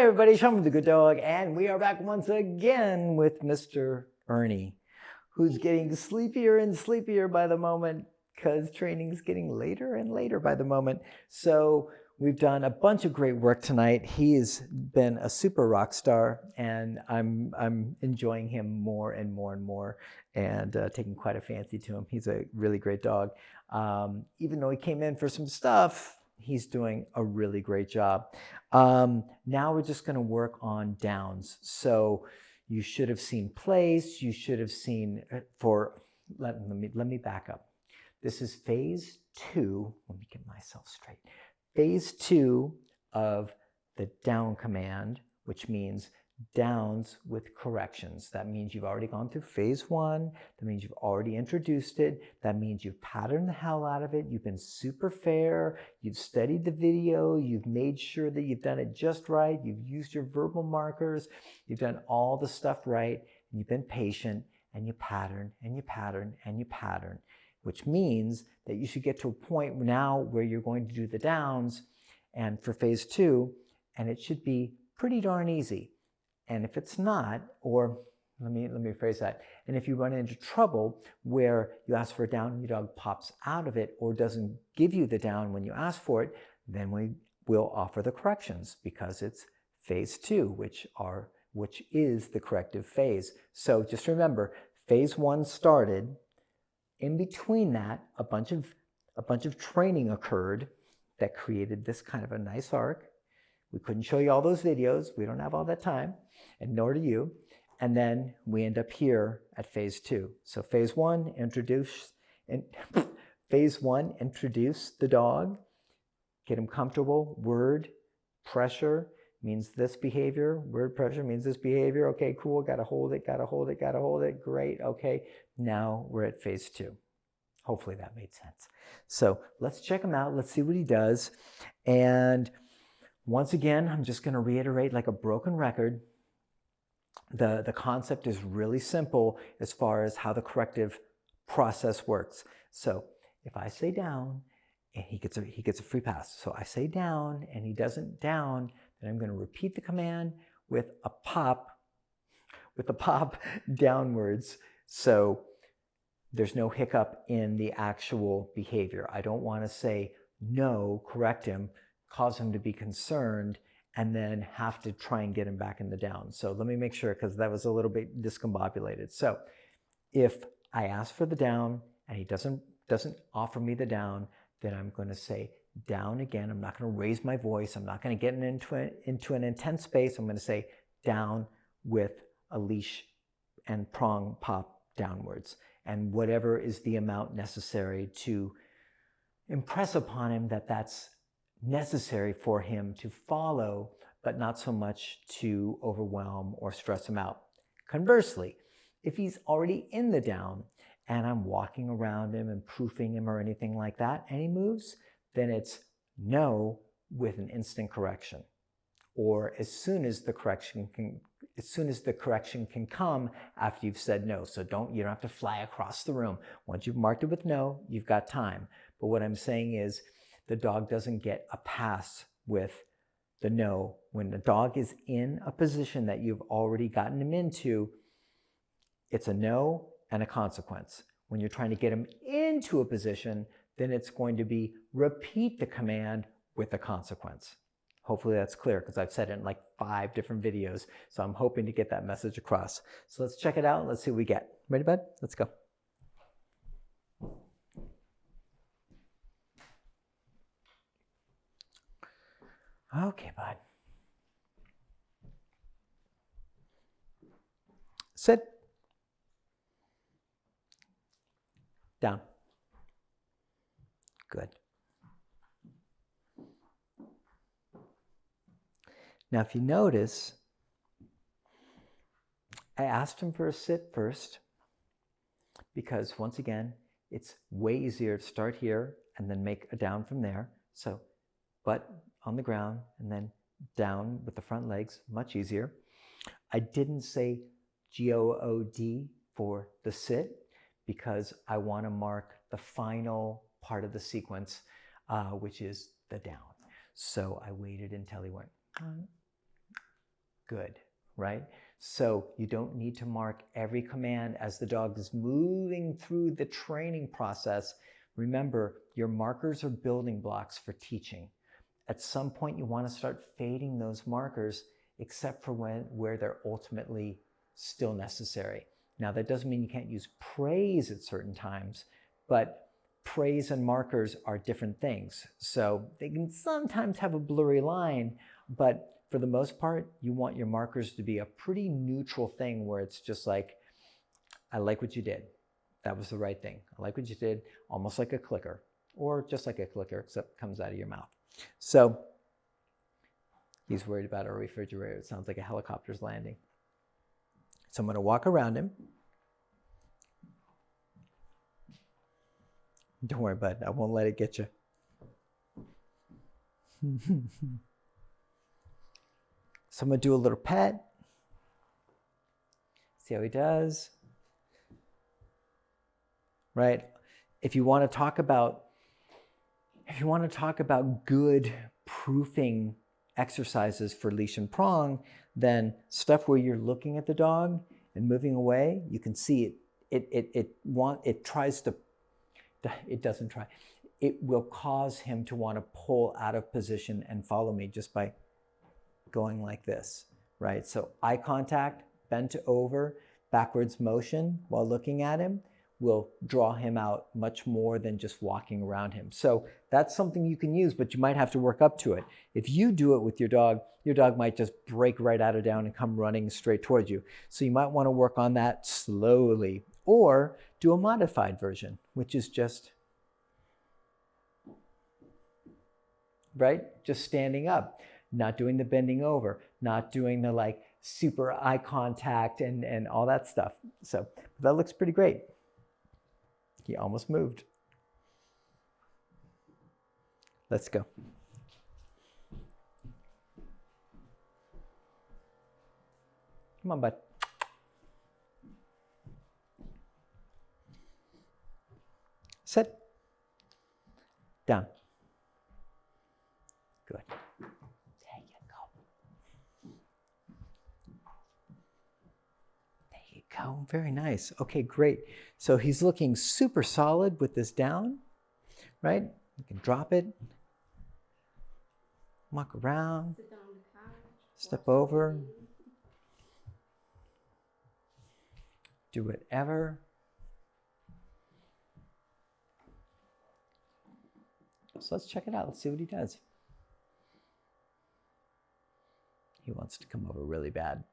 everybody, Sean from The Good Dog, and we are back once again with Mr. Ernie, who's getting sleepier and sleepier by the moment because training is getting later and later by the moment. So we've done a bunch of great work tonight. He has been a super rock star, and I'm enjoying him more and more and more, and taking quite a fancy to him. He's a really great dog. Even though he came in for some stuff, he's doing a really great job. Now we're just going to work on downs. So you should have seen place. You should have seen let me back up. This is phase 2. Let me get myself straight. Phase 2 of the down command, which means downs with corrections. That means you've already gone through phase 1. That means you've already introduced it. That means you've patterned the hell out of it. You've been super fair. You've studied the video. You've made sure that you've done it just right. You've used your verbal markers. You've done all the stuff right. And you've been patient, and you pattern and you pattern and you pattern, which means that you should get to a point now where you're going to do the downs and for phase 2, and it should be pretty darn easy. And if it's not, or let me rephrase that, and if you run into trouble where you ask for a down and your dog pops out of it or doesn't give you the down when you ask for it, then we will offer the corrections because it's phase 2, which is the corrective phase. So just remember, phase 1 started. In between that, a bunch of training occurred that created this kind of a nice arc. We couldn't show you all those videos. We don't have all that time, and nor do you. And then we end up here at phase 2. So phase 1, introduce the dog, get him comfortable. Word, pressure means this behavior. Word, pressure means this behavior. Okay, cool. Gotta hold it, gotta hold it, gotta hold it. Great. Okay, now we're at phase 2. Hopefully that made sense. So let's check him out. Let's see what he does. And once again, I'm just going to reiterate like a broken record. The concept is really simple as far as how the corrective process works. So if I say down and he gets a free pass. So I say down and he doesn't down, then I'm going to repeat the command with a pop downwards. So there's no hiccup in the actual behavior. I don't want to say no, correct him, cause him to be concerned, and then have to try and get him back in the down. So let me make sure, because that was a little bit discombobulated. So if I ask for the down and he doesn't offer me the down, then I'm going to say down again. I'm not going to raise my voice. I'm not going to get into an intense space. I'm going to say down with a leash and prong pop downwards, and whatever is the amount necessary to impress upon him that that's necessary for him to follow, but not so much to overwhelm or stress him out. Conversely, if he's already in the down and I'm walking around him and proofing him or anything like that, and he moves, then it's no with an instant correction, or as soon as the correction can come after you've said no. So you don't have to fly across the room. Once you've marked it with no, you've got time. But what I'm saying is the dog doesn't get a pass with the no. When the dog is in a position that you've already gotten him into, it's a no and a consequence. When you're trying to get him into a position, then it's going to be repeat the command with a consequence. Hopefully that's clear, because I've said it in like 5 different videos. So I'm hoping to get that message across. So let's check it out. Let's see what we get. Ready, bud? Let's go. Okay, bud. Sit. Down. Good. Now, if you notice, I asked him for a sit first because, once again, it's way easier to start here and then make a down from there. So, butt on the ground and then down with the front legs, much easier. I didn't say G-O-O-D for the sit because I want to mark the final part of the sequence, which is the down. So I waited until he went Good, right? So you don't need to mark every command as the dog is moving through the training process. Remember, your markers are building blocks for teaching. At some point, you want to start fading those markers, except for where they're ultimately still necessary. Now, that doesn't mean you can't use praise at certain times, but praise and markers are different things. So they can sometimes have a blurry line, but for the most part, you want your markers to be a pretty neutral thing where it's just like, I like what you did. That was the right thing. I like what you did, almost like a clicker, or just like a clicker, except it comes out of your mouth. So he's worried about our refrigerator. It sounds like a helicopter's landing. So I'm going to walk around him. Don't worry, bud. I won't let it get you. So I'm going to do a little pet. See how he does. Right? If you want to talk about good proofing exercises for leash and prong, then stuff where you're looking at the dog and moving away, you can see it will cause him to want to pull out of position and follow me just by going like this, right? So eye contact, bent over, backwards motion while looking at him will draw him out much more than just walking around him. So that's something you can use, but you might have to work up to it. If you do it with your dog might just break right out of down and come running straight towards you. So you might want to work on that slowly, or do a modified version, which is just, right? Just standing up, not doing the bending over, not doing the like super eye contact and all that stuff. So that looks pretty great. He almost moved. Let's go. Come on, bud. Sit. Down. Good. There you go. There you go. Very nice. Okay, great. So he's looking super solid with this down, right? You can drop it. Walk around. Step over. Do whatever. So let's check it out. Let's see what he does. He wants to come over really bad.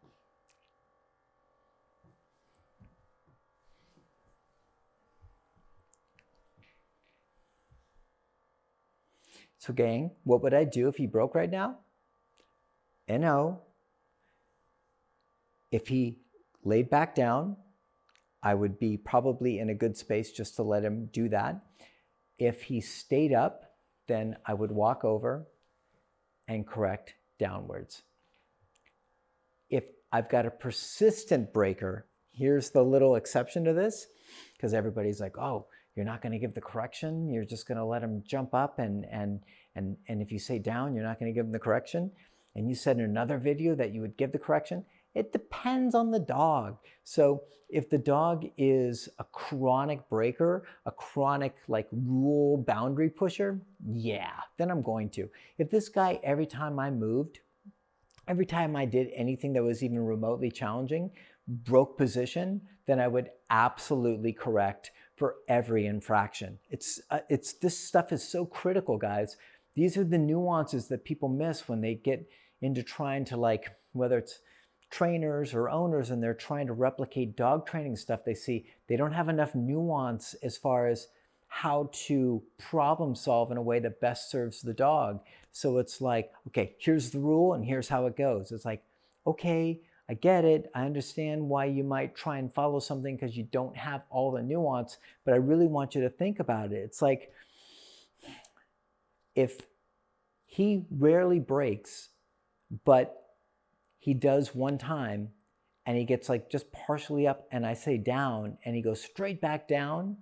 So gang, what would I do if he broke right now? NO. If he laid back down, I would be probably in a good space just to let him do that. If he stayed up, then I would walk over and correct downwards. If I've got a persistent breaker, here's the little exception to this, because everybody's like, oh, you're not going to give the correction. You're just going to let him jump up, and if you say down, you're not going to give him the correction. And you said in another video that you would give the correction. It depends on the dog. So if the dog is a chronic breaker, a chronic like rule boundary pusher, yeah, then I'm going to. If this guy, every time I moved, every time I did anything that was even remotely challenging, broke position, then I would absolutely correct for every infraction. This stuff is so critical, guys. These are the nuances that people miss when they get into trying to, like, whether it's trainers or owners and they're trying to replicate dog training stuff, they see they don't have enough nuance as far as how to problem solve in a way that best serves the dog. So it's like, okay, here's the rule and here's how it goes. It's like, okay, I get it. I understand why you might try and follow something because you don't have all the nuance, but I really want you to think about it. It's like, if he rarely breaks, but he does one time and he gets like just partially up and I say down and he goes straight back down,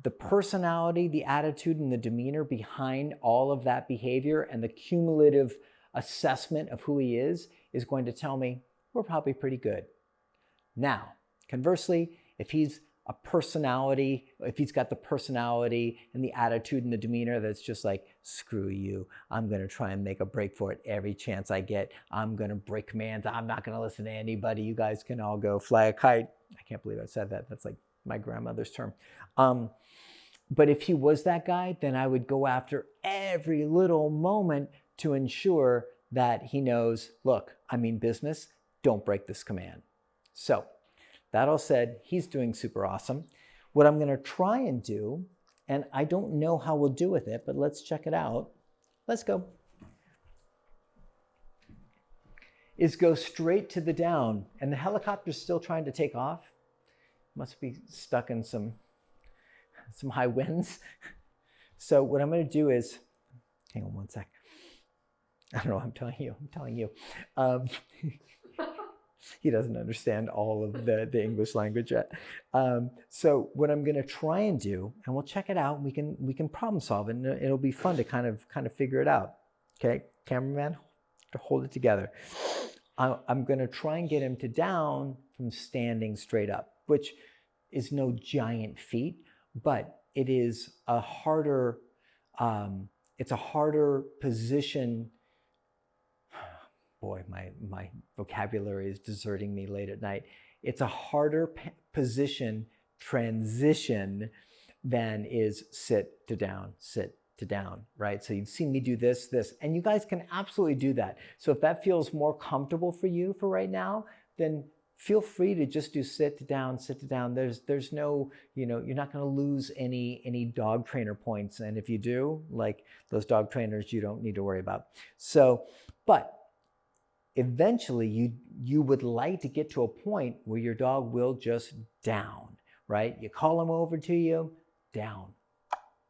the personality, the attitude, and the demeanor behind all of that behavior and the cumulative assessment of who he is is going to tell me we're probably pretty good. Now, conversely, if he's a personality, if he's got the personality and the attitude and the demeanor that's just like, screw you, I'm going to try and make a break for it every chance I get. I'm going to break commands. I'm not going to listen to anybody. You guys can all go fly a kite. I can't believe I said that. That's like my grandmother's term. But if he was that guy, then I would go after every little moment to ensure that he knows, look, I mean business, don't break this command. So that all said, he's doing super awesome. What I'm going to try and do, and I don't know how we'll do with it, but let's check it out. Let's go. Is go straight to the down. And the helicopter's still trying to take off. Must be stuck in some high winds. So what I'm going to do is, hang on one sec. I don't know, I'm telling you. He doesn't understand all of the English language yet. So what I'm going to try and do, and we'll check it out, we can problem solve it, and it'll be fun to kind of figure it out. Okay, cameraman, to hold it together. I'm going to try and get him to down from standing straight up, which is no giant feat, but it is a harder, it's a harder position. Boy, my vocabulary is deserting me late at night. It's a harder position transition than is sit to down, right? So you've seen me do this, and you guys can absolutely do that. So if that feels more comfortable for you for right now, then feel free to just do sit to down. There's no, you're not going to lose any dog trainer points. And if you do, like those dog trainers, you don't need to worry about. So, but eventually you would like to get to a point where your dog will just down, right? You call him over to you, down.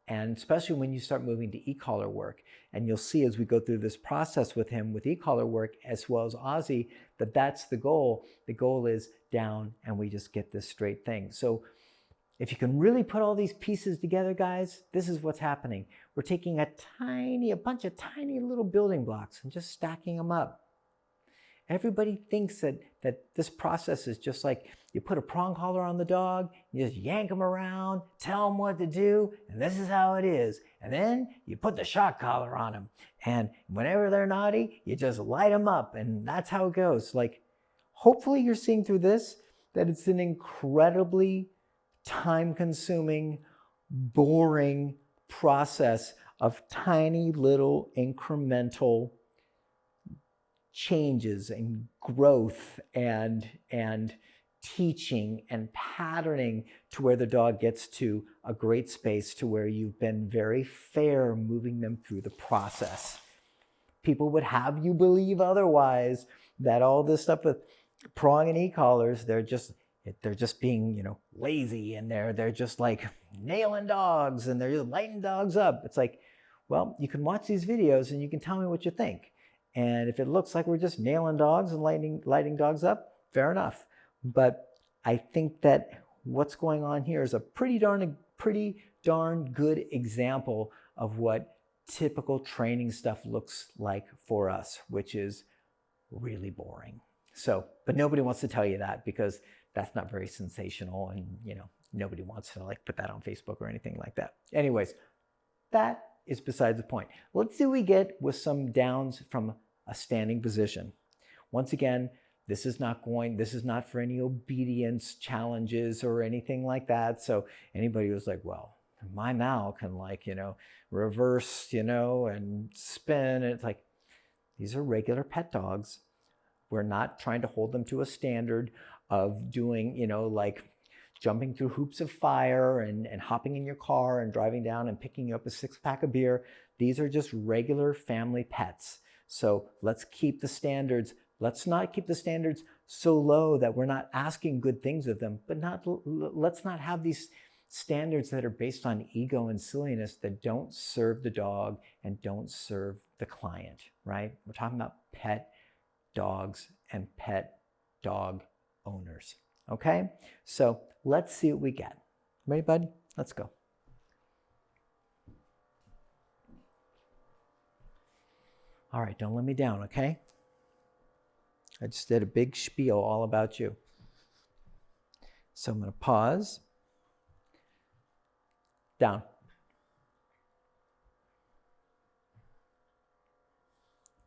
And especially when you start moving to e-collar work. And you'll see as we go through this process with him with e-collar work as well as Aussie, that's the goal. The goal is down and we just get this straight thing. So if you can really put all these pieces together, guys, this is what's happening. We're taking a bunch of tiny little building blocks and just stacking them up. Everybody thinks that this process is just like you put a prong collar on the dog, you just yank them around, tell them what to do, and this is how it is. And then you put the shock collar on them. And whenever they're naughty, you just light them up, and that's how it goes. Like, hopefully you're seeing through this that it's an incredibly time-consuming, boring process of tiny little incremental changes and growth and teaching and patterning to where the dog gets to a great space to where you've been very fair moving them through the process. People would have you believe otherwise, that all this stuff with prong and e-collars, they're just being, lazy, and they're just like nailing dogs and they're just lighting dogs up. It's like, well, you can watch these videos and you can tell me what you think. And if it looks like we're just nailing dogs and lighting dogs up, fair enough. But I think that what's going on here is a pretty darn good example of what typical training stuff looks like for us, which is really boring. So, but nobody wants to tell you that because that's not very sensational, and nobody wants to put that on Facebook or anything like that. Anyways, that is besides the point. Let's see what we get with some downs from a standing position. Once again, this is not for any obedience challenges or anything like that. So anybody who's like, well, my Mal can reverse, and spin. And it's like, these are regular pet dogs. We're not trying to hold them to a standard of doing, jumping through hoops of fire and hopping in your car and driving down and picking you up a 6-pack of beer. These are just regular family pets. So let's keep the standards. Let's not keep the standards so low that we're not asking good things of them, but let's not have these standards that are based on ego and silliness that don't serve the dog and don't serve the client, right? We're talking about pet dogs and pet dog owners, okay? So let's see what we get. Ready, bud? Let's go. All right, don't let me down, okay? I just did a big spiel all about you. So I'm going to pause. Down.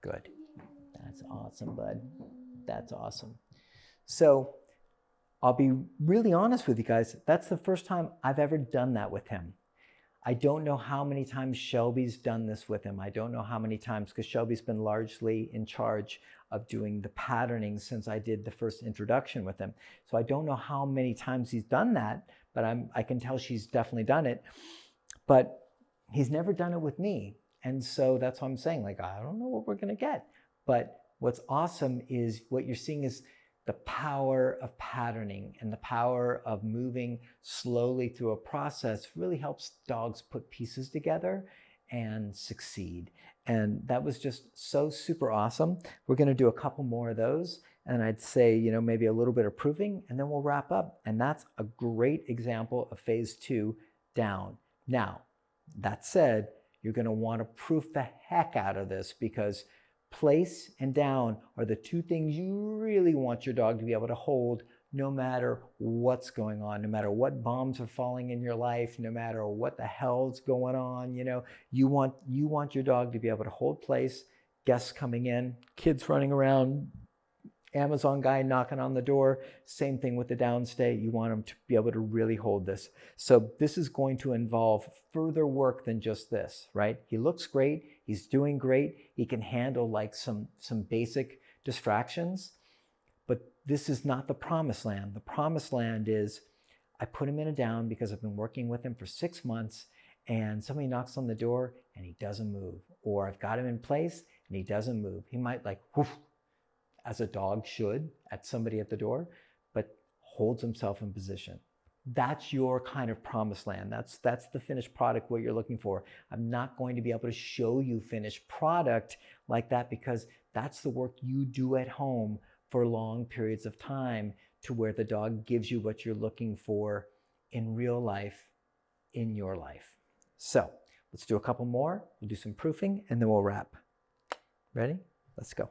Good. That's awesome, bud. That's awesome. So I'll be really honest with you guys. That's the first time I've ever done that with him. I don't know how many times Shelby's done this with him. I don't know how many times, because Shelby's been largely in charge of doing the patterning since I did the first introduction with him. So I don't know how many times he's done that, but I can tell she's definitely done it. But he's never done it with me. And so that's why I'm saying, like, I don't know what we're going to get. But what's awesome is what you're seeing is the power of patterning, and the power of moving slowly through a process really helps dogs put pieces together and succeed. And that was just so super awesome. We're going to do a couple more of those. And I'd say, you know, maybe a little bit of proofing, and then we'll wrap up. And that's a great example of phase 2 down. Now, that said, you're going to want to proof the heck out of this, because place and down are the two things you really want your dog to be able to hold no matter what's going on, no matter what bombs are falling in your life, no matter what the hell's going on. You know, you want your dog to be able to hold place, guests coming in, kids running around, Amazon guy knocking on the door, same thing with the downstay. You want them to be able to really hold this. So this is going to involve further work than just this, right? He looks great. He's doing great. He can handle like some basic distractions, but this is not the promised land. The promised land is I put him in a down because I've been working with him for 6 months, and somebody knocks on the door and he doesn't move, or I've got him in place and he doesn't move. He might like, whoosh, as a dog should, at somebody at the door, but holds himself in position. That's your kind of promised land. That's the finished product, what you're looking for. I'm not going to be able to show you finished product like that, because that's the work you do at home for long periods of time, to where the dog gives you what you're looking for in real life, in your life. So let's do a couple more. We'll do some proofing and then we'll wrap. Ready? Let's go.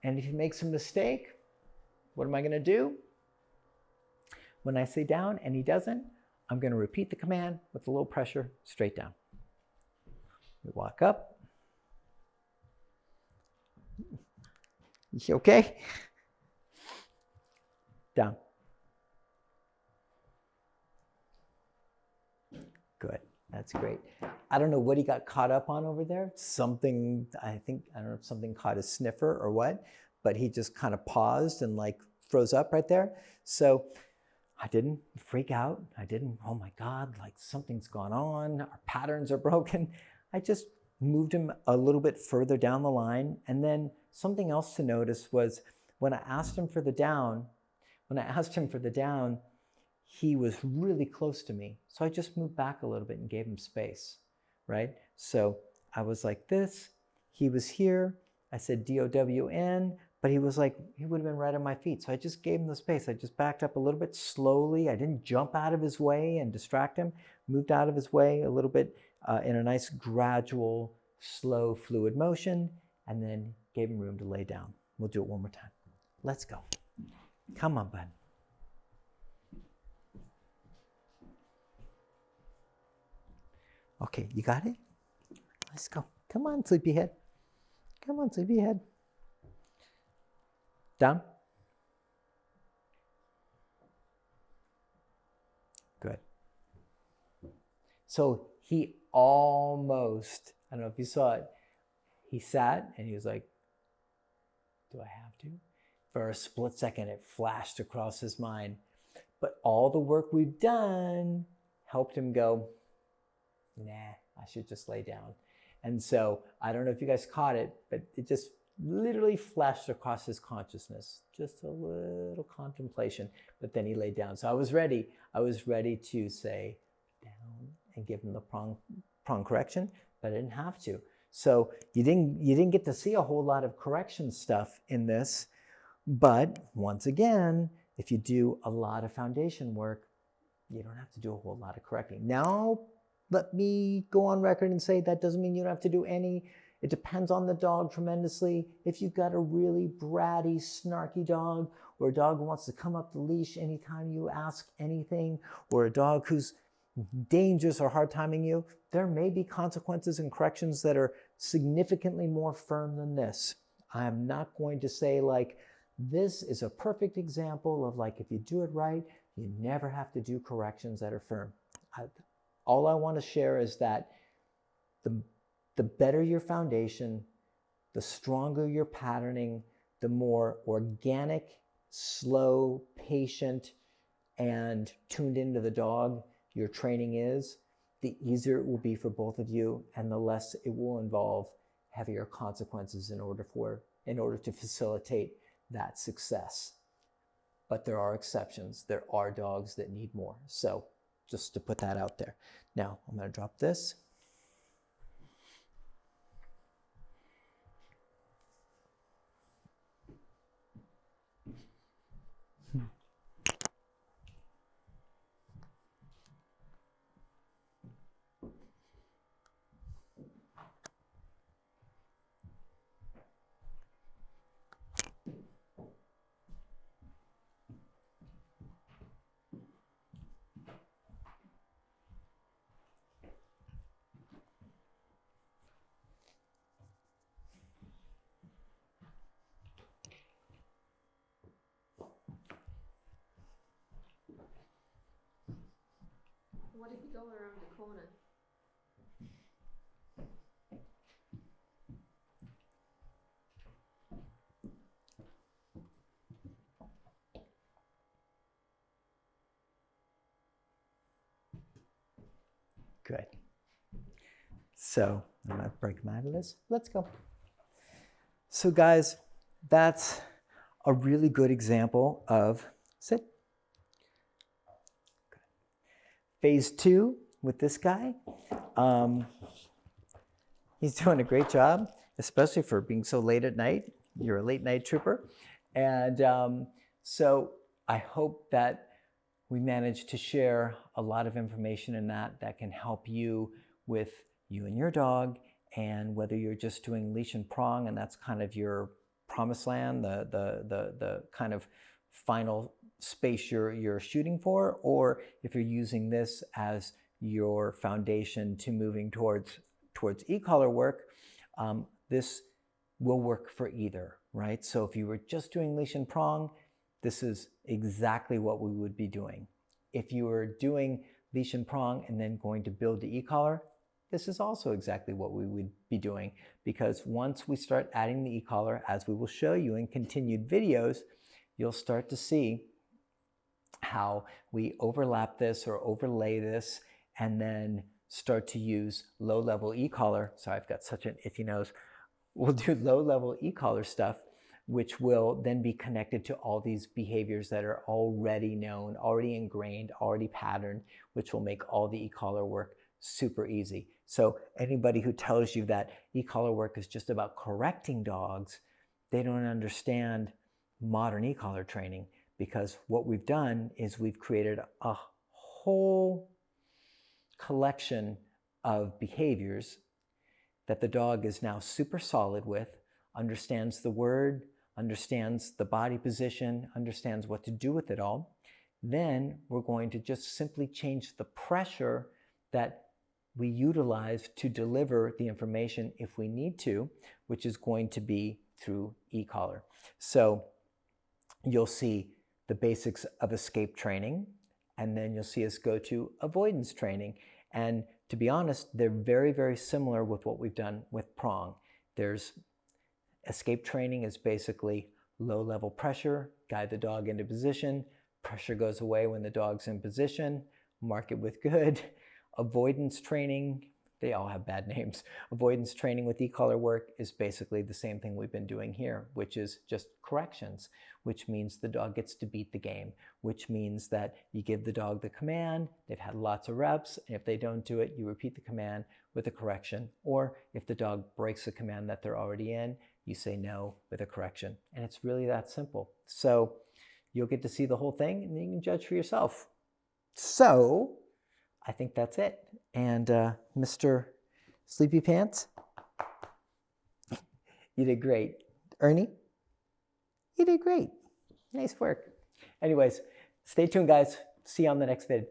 And if he makes a mistake, what am I going to do? When I say down and he doesn't, I'm going to repeat the command with a little pressure, straight down. We walk up. You okay? Down. Good. That's great. I don't know what he got caught up on over there. Something, I don't know if something caught his sniffer or what, but he just kind of paused and like froze up right there. So I didn't freak out. I didn't, oh my God, like something's gone on. Our patterns are broken. I just moved him a little bit further down the line. And then something else to notice was when I asked him for the down, he was really close to me. So I just moved back a little bit and gave him space, right? So I was like this, he was here. I said D-O-W-N, but he was like, he would have been right on my feet. So I just gave him the space. I just backed up a little bit slowly. I didn't jump out of his way and distract him, moved out of his way a little bit in a nice gradual, slow, fluid motion, and then gave him room to lay down. We'll do it one more time. Let's go. Come on, bud. Okay, you got it? Let's go. Come on, sleepyhead. Come on, sleepyhead. Down. Good. So he almost, I don't know if you saw it, he sat and he was like, do I have to? For a split second, it flashed across his mind. But all the work we've done helped him go, nah, I should just lay down. And so I don't know if you guys caught it, but it just literally flashed across his consciousness, just a little contemplation, but then he laid down. So I was ready to say down and give him the prong correction, but I didn't have to. So you didn't get to see a whole lot of correction stuff in this, but once again, if you do a lot of foundation work, you don't have to do a whole lot of correcting. Now, let me go on record and say that doesn't mean you don't have to do any It depends on the dog tremendously. If you've got a really bratty, snarky dog, or a dog who wants to come up the leash anytime you ask anything, or a dog who's dangerous or hard timing you, there may be consequences and corrections that are significantly more firm than this. I'm not going to say like, this is a perfect example of like, if you do it right, you never have to do corrections that are firm. All I want to share is that the better your foundation, the stronger your patterning, the more organic, slow, patient, and tuned into the dog your training is, the easier it will be for both of you, and the less it will involve heavier consequences in order to facilitate that success. But there are exceptions. There are dogs that need more. So just to put that out there. Now I'm going to drop this. What if you go around the corner? Good. So I'm going to break them out of this. Let's go. So guys, that's a really good example of sit. Phase 2 with this guy. He's doing a great job, especially for being so late at night. You're a late night trooper. And so I hope that we managed to share a lot of information in that can help you with you and your dog, and whether you're just doing leash and prong and that's kind of your promised land, the kind of final space you're shooting for, or if you're using this as your foundation to moving towards e-collar work, this will work for either, right? So if you were just doing leash and prong, this is exactly what we would be doing. If you were doing leash and prong and then going to build the e-collar, this is also exactly what we would be doing, because once we start adding the e-collar, as we will show you in continued videos, you'll start to see how we overlap this or overlay this and then start to use low-level e-collar. Sorry, I've got such an itchy nose. We'll do low-level e-collar stuff, which will then be connected to all these behaviors that are already known, already ingrained, already patterned, which will make all the e-collar work super easy. So anybody who tells you that e-collar work is just about correcting dogs, they don't understand modern e-collar training, because what we've done is we've created a whole collection of behaviors that the dog is now super solid with, understands the word, understands the body position, understands what to do with it all. Then we're going to just simply change the pressure that we utilize to deliver the information if we need to, which is going to be through e-collar. So you'll see the basics of escape training, and then you'll see us go to avoidance training. And to be honest, they're very, very similar with what we've done with prong. There's escape training is basically low-level pressure, guide the dog into position, pressure goes away when the dog's in position, mark it with good. Avoidance training, they all have bad names. Avoidance training with e-collar work is basically the same thing we've been doing here, which is just corrections, which means the dog gets to beat the game, which means that you give the dog the command, they've had lots of reps, and if they don't do it, you repeat the command with a correction. Or if the dog breaks the command that they're already in, you say no with a correction. And it's really that simple. So you'll get to see the whole thing, and then you can judge for yourself. So I think that's it. And Mr. Sleepy Pants, You did great. Ernie, you did great. Nice work. Anyways, stay tuned, guys. See you on the next vid.